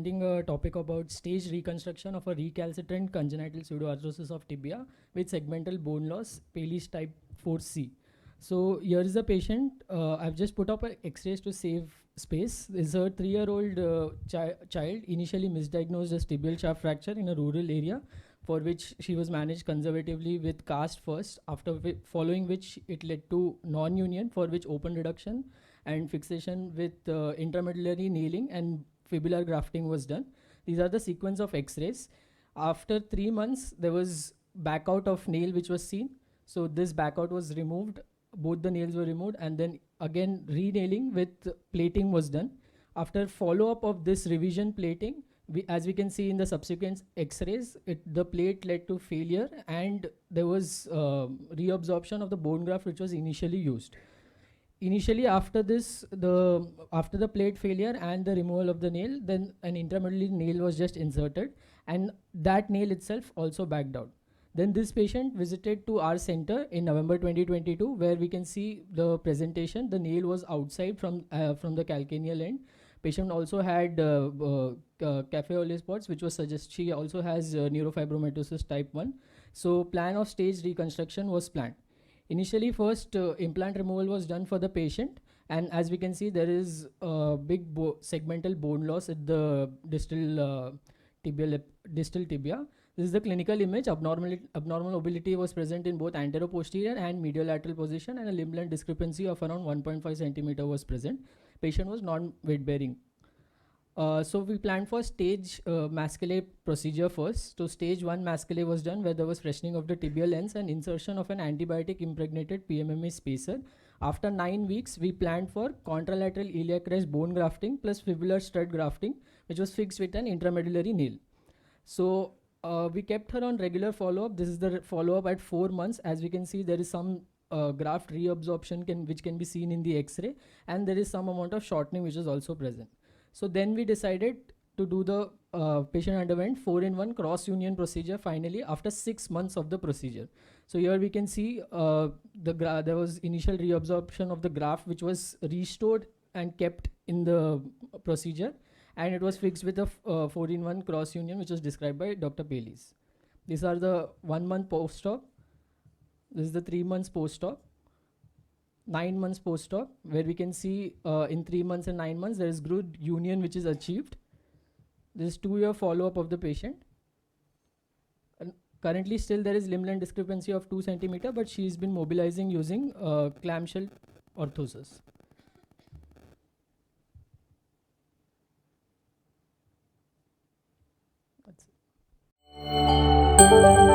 presenting a topic about staged reconstruction of a recalcitrant congenital pseudoarthrosis of tibia with segmental bone loss, Paley's type 4C. So here is the patient. I've just put up X-rays to save space. This is a 3-year-old child, initially misdiagnosed as tibial shaft fracture in a rural area, for which she was managed conservatively with cast first, following which it led to non-union, for which open reduction and fixation with intramedullary nailing and fibular grafting was done. These are the sequence of X-rays. After 3 months, there was back out of nail which was seen. So this back out was removed, both the nails were removed, and then again re-nailing with plating was done. After follow-up of this revision plating, as we can see in the subsequent X-rays, the plate led to failure, and there was reabsorption of the bone graft which was initially used. Initially, after the plate failure and the removal of the nail, then an intramedullary nail was just inserted, and that nail itself also backed out. Then this patient visited to our center in November 2022, where we can see the presentation. The nail was outside from the calcaneal end. Patient also had cafe au lait spots, which was suggest she also has neurofibromatosis type 1. So plan of staged reconstruction was planned. Initially, first implant removal was done for the patient, and as we can see, there is big segmental bone loss at the distal tibia. This is the clinical image. Abnormal mobility was present in both anteroposterior and medial-lateral position, and a limb length discrepancy of around 1.5 centimeter was present. Patient was non-weight bearing. So we planned for stage mascule procedure first. So stage 1 mascule was done, where there was freshening of the tibial ends and insertion of an antibiotic impregnated PMMA spacer. After 9 weeks, we planned for contralateral iliac crest bone grafting plus fibular stud grafting, which was fixed with an intramedullary nail. So we kept her on regular follow-up. This is the follow-up at 4 months. As we can see, there is some graft reabsorption which can be seen in the X-ray, and there is some amount of shortening which is also present. So then we decided to do the patient underwent 4-in-1 cross-union procedure finally after 6 months of the procedure. So here we can see there was initial reabsorption of the graft which was restored and kept in the procedure, and it was fixed with a 4-in-1 cross-union which was described by Dr. Paley's. These are the 1 month post-op. This is the 3 months post-op. 9 months post-op, where we can see in 3 months and 9 months there is good union which is achieved. This is 2-year follow-up of the patient. And currently still there is limb length discrepancy of 2 centimeter, but she's been mobilizing using clamshell orthosis. That's it.